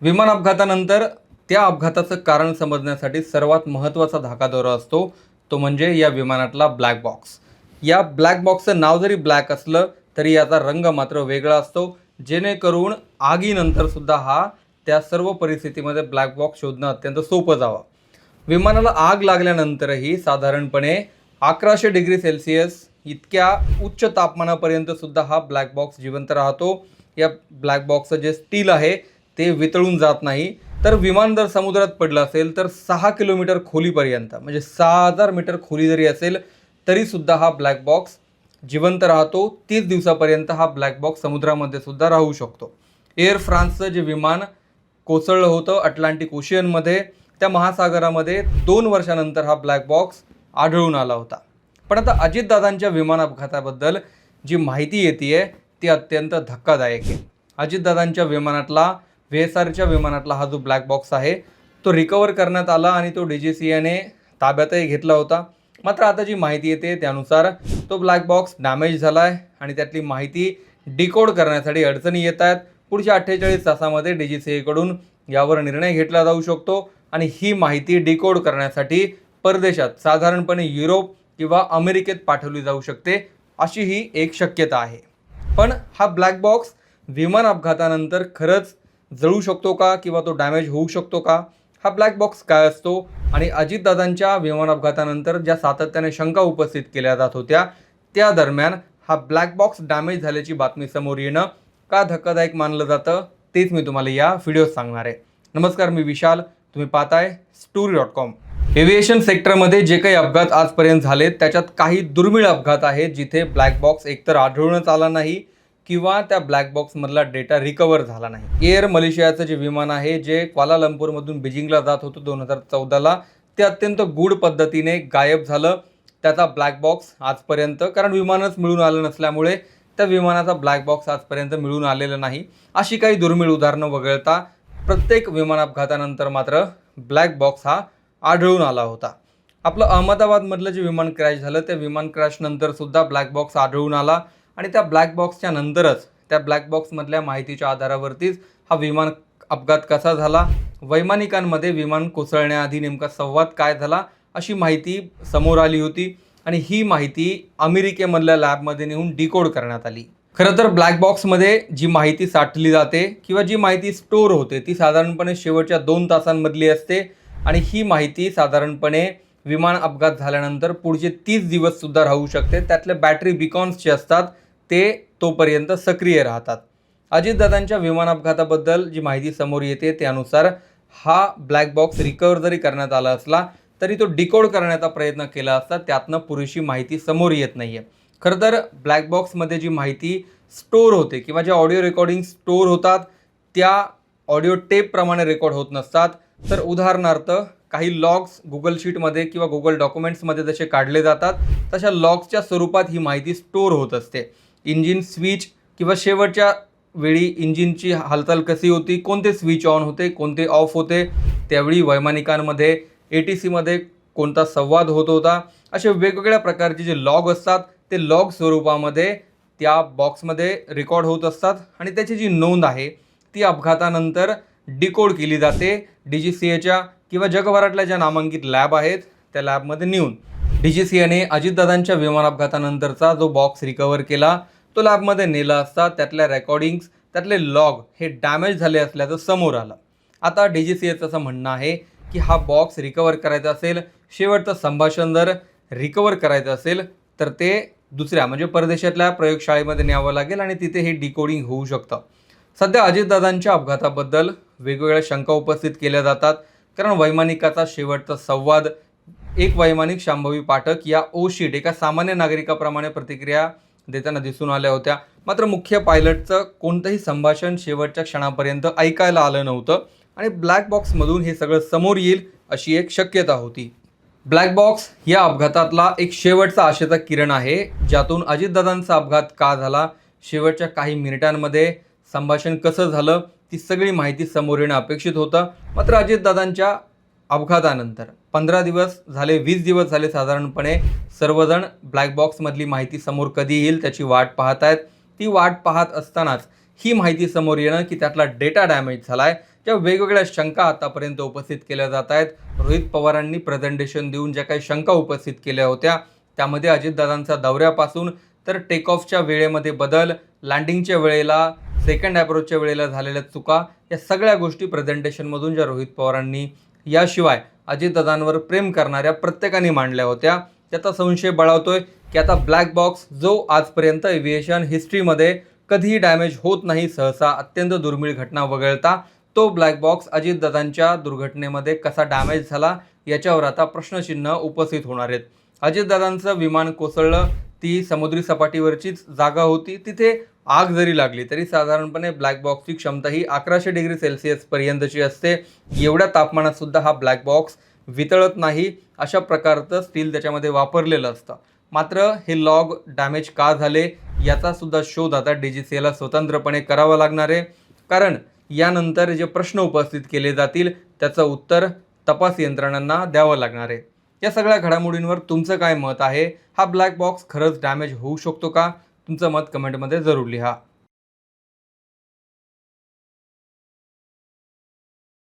विमान अपघातानंतर त्या अपघाताचं कारण समजण्यासाठी सर्वात महत्त्वाचा धाकादोरा असतो तो म्हणजे या विमानातला ब्लॅक बॉक्स. या ब्लॅक बॉक्सचं नाव जरी ब्लॅक असलं तरी याचा रंग मात्र वेगळा असतो, जेणेकरून आगीनंतर सुद्धा त्या सर्व परिस्थितीमध्ये ब्लॅक बॉक्स शोधणं अत्यंत सोपं जावं. विमानाला आग लागल्यानंतरही साधारणपणे 1100 डिग्री सेल्सिअस इतक्या उच्च तापमानापर्यंत सुद्धा हा ब्लॅक बॉक्स जिवंत राहतो. या ब्लॅक बॉक्सचं जे स्टील आहे ते वितळून जात नाही. तर विमान जर समुद्रात पडलं असेल तर 6 किलोमीटर खोलीपर्यंत म्हणजे 6000 मीटर खोली जरी असेल तरीसुद्धा हा ब्लॅक बॉक्स जिवंत राहतो. 30 दिवसापर्यंत हा ब्लॅक बॉक्स समुद्रामध्ये सुद्धा राहू शकतो. एअर फ्रान्सचं जे विमान कोसळलं होतं अटलांटिक ओशियनमध्ये, त्या महासागरामध्ये 2 वर्षानंतर हा ब्लॅक बॉक्स आढळून आला होता. पण आता अजितदादांच्या विमान अपघाताबद्दल जी माहिती येते ती अत्यंत धक्कादायक आहे. अजितदादांच्या विमानातला VSRच्या विमानातला हा जो ब्लॅक बॉक्स आहे तो रिकवर करण्यात आला आणि तो DGCAने ताब्यातही घेतला होता. मात्र आता जी माहिती येते त्यानुसार तो ब्लॅक बॉक्स डॅमेज झाला आहे आणि त्यातली माहिती डिकोड करण्यासाठी अडचणी येत आहेत. पुढच्या 48 तासामध्ये DGCAकडून यावर निर्णय घेतला जाऊ शकतो आणि ही माहिती डिकोड करण्यासाठी परदेशात साधारणपणे युरोप किंवा अमेरिकेत पाठवली जाऊ शकते अशी ही एक शक्यता आहे. पण हा ब्लॅक बॉक्स विमान अपघातानंतर खरंच जळू शकतो का किंवा तो डॅमेज होऊ शकतो का? हा ब्लॅक बॉक्स काय असतो आणि अजितदादांच्या विमान अपघातानंतर ज्या सातत्याने शंका उपस्थित केल्या जात होत्या त्या दरम्यान हा ब्लॅक बॉक्स डॅमेज झाल्याची बातमी समोर येणं का धक्कादायक मानलं जातं तेच मी तुम्हाला या व्हिडिओत सांगणार आहे. नमस्कार, मी विशाल, तुम्ही पाहताय story.com. एव्हिएशन सेक्टरमध्ये जे काही अपघात आजपर्यंत झालेत त्याच्यात काही दुर्मिळ अपघात आहेत जिथे ब्लॅक बॉक्स एकतर आढळूनच आला नाही किंवा त्या ब्लॅक बॉक्समधला डेटा रिकवर झाला नाही. एअर मलेशियाचं जे विमान आहे जे क्वालालंपूरमधून बीजिंगला जात होतं 2014ला, ते अत्यंत गूढ पद्धतीने गायब झालं. त्याचा ब्लॅक बॉक्स आजपर्यंत, कारण विमानच मिळून आलं नसल्यामुळे त्या विमानाचा ब्लॅक बॉक्स आजपर्यंत मिळून आलेला नाही. अशी काही दुर्मिळ उदाहरणं वगळता प्रत्येक विमान अपघातानंतर मात्र ब्लॅक बॉक्स हा आढळून आला होता. आपलं अहमदाबादमधलं जे विमान क्रॅश झालं त्या विमान क्रॅशनंतर सुद्धा ब्लॅक बॉक्स आढळून आला आणि त्या ब्लॅक बॉक्सच्या नंतरच त्या ब्लॅक बॉक्समधल्या माहितीच्या आधारावरतीच हा विमान अपघात कसा झाला, वैमानिकांमध्ये विमान कोसळण्याआधी नेमका संवाद काय झाला अशी माहिती समोर आली होती आणि ही माहिती अमेरिकेमधल्या लॅबमध्ये नेऊन डिकोड करण्यात आली. खरं तर ब्लॅक बॉक्समध्ये जी माहिती साठली जाते किंवा जी माहिती स्टोअर होते ती साधारणपणे शेवटच्या 2 तासांमधली असते आणि ही माहिती साधारणपणे विमान अपघात झाल्यानंतर पुढचे 30 दिवससुद्धा राहू शकते. त्यातले बॅटरी बिकॉन्स जे असतात ते तोपर्यंत सक्रिय राहतात. अजितदादांच्या विमान अपघाताबद्दल जी माहिती समोर येते त्यानुसार हा ब्लॅक बॉक्स रिकवर जरी करण्यात आला असला तरी तो डिकोड करण्याचा प्रयत्न केला असता त्यातनं पुरेशी माहिती समोर येत नाही आहे. खरं तर ब्लॅक बॉक्समध्ये जी माहिती स्टोअर होते किंवा ज्या ऑडिओ रेकॉर्डिंग स्टोअर होतात त्या ऑडिओ टेपप्रमाणे रेकॉर्ड होत नसतात. तर उदाहरणार्थ काही लॉग्स गुगल शीटमध्ये किंवा गुगल डॉक्युमेंट्समध्ये जसे काढले जातात तशा लॉग्सच्या स्वरूपात ही माहिती स्टोअर होत असते. इंजिन स्विच किंवा शेवटच्या वेळी इंजिनची हालचाल कशी होती, कोणते स्विच ऑन होते, कोणते ऑफ होते, त्यावेळी वैमानिकांमध्ये ATCमध्ये कोणता संवाद होत होता, असे वेगवेगळ्या प्रकारचे जे लॉग असतात ते लॉग स्वरूपामध्ये त्या बॉक्समध्ये रेकॉर्ड होत असतात आणि त्याची जी नोंद आहे ती अपघातानंतर डिकोड केली जाते. DGCAच्या किंवा जगभरातल्या ज्या नामांकित लॅब आहेत त्या लॅबमध्ये नेऊन DGCAने अजितदादांच्या विमान अपघातानंतरचा जो बॉक्स रिकवर केला तो लॅबमध्ये नेला असता त्यातल्या रेकॉर्डिंग्स, त्यातले लॉग हे डॅमेज झाले असल्याचं समोर आलं. आता DGCAचं असं म्हणणं आहे की हा बॉक्स रिकवर करायचा असेल, शेवटचं संभाषण जर रिकवर करायचं असेल तर ते दुसऱ्या म्हणजे परदेशातल्या प्रयोगशाळेमध्ये न्यावं लागेल आणि तिथे हे डिकोडिंग होऊ शकतं. सध्या अजितदादांच्या अपघाताबद्दल वेगवेगळ्या शंका उपस्थित केल्या जातात, कारण वैमानिकाचा शेवटचा संवाद, एक वैमानिक शांभवी पाठक या शीट एका सामान्य नागरिकाप्रमाणे प्रतिक्रिया देताना दिसून आल्या होत्या. मात्र मुख्य पायलटचं कोणतंही संभाषण शेवटच्या क्षणापर्यंत ऐकायला आलं नव्हतं आणि ब्लॅक बॉक्समधून हे सगळं समोर येईल अशी एक शक्यता होती. ब्लॅक बॉक्स या अपघातातला एक शेवटचा आशेचा किरण आहे, ज्यातून अजितदादांचा अपघात का झाला, शेवटच्या काही मिनिटांमध्ये संभाषण कसं झालं, ती सगळी माहिती समोर येणं अपेक्षित होतं. मात्र अजितदादांच्या अपघातानंतर 15 दिवस झाले, 20 दिवस झाले साधारणपणे सर्वजण ब्लॅक बॉक्समधली माहिती समोर कधी येईल त्याची वाट पाहत आहेत. ती वाट पाहत असतानाच ही माहिती समोर येणं की त्यातला डेटा डॅमेज झाला आहे, ज्या वेगवेगळ्या शंका आतापर्यंत उपस्थित केल्या जात आहेत. रोहित पवारांनी प्रेझेंटेशन देऊन ज्या काही शंका उपस्थित केल्या होत्या त्यामध्ये अजितदादांचा दौऱ्यापासून तर टेक ऑफच्या वेळेमध्ये बदल, लँडिंगच्या वेळेला, सेकंड अप्रोचच्या वेळेला झालेल्या चुका, या सगळ्या गोष्टी प्रेझेंटेशनमधून ज्या रोहित पवारांनी याशिवाय अजितदादांवर प्रेम करणाऱ्या प्रत्येकाने मांडल्या होत्या. त्याचा संशय बळावतोय की आता ब्लॅक बॉक्स जो आजपर्यंत एव्हिएशन हिस्ट्रीमध्ये कधीही डॅमेज होत नाही, सहसा अत्यंत दुर्मिळ घटना वगळता, तो ब्लॅक बॉक्स अजितदादांच्या दुर्घटनेमध्ये कसा डॅमेज झाला याच्यावर आता प्रश्नचिन्ह उपस्थित होणार आहेत. अजितदादांचं विमान कोसळलं, ती समुद्री सपाटीवरचीच जागा होती, तिथे आग जरी लागली तरी साधारणपणे ब्लॅक बॉक्सची क्षमता ही 1100 डिग्री सेल्सिअस पर्यंतची असते. एवढ्या तापमानात सुद्धा हा ब्लॅक बॉक्स वितळत नाही, अशा प्रकारचं स्टील त्याच्यामध्ये वापरलेलं असतं. मात्र हे लॉग डॅमेज का झाले याचा सुद्धा शोध आता DGCAला स्वतंत्रपणे करावा लागणार आहे, कारण यानंतर जे प्रश्न उपस्थित केले जातील त्याचं उत्तर तपास यंत्रणांना द्यावं लागणार आहे. या सगळ्या घडामोडींवर तुमचं काय मत आहे? हा ब्लॅक बॉक्स खरंच डॅमेज होऊ शकतो का? तुमचं मत कमेंटमध्ये जरूर लिहा.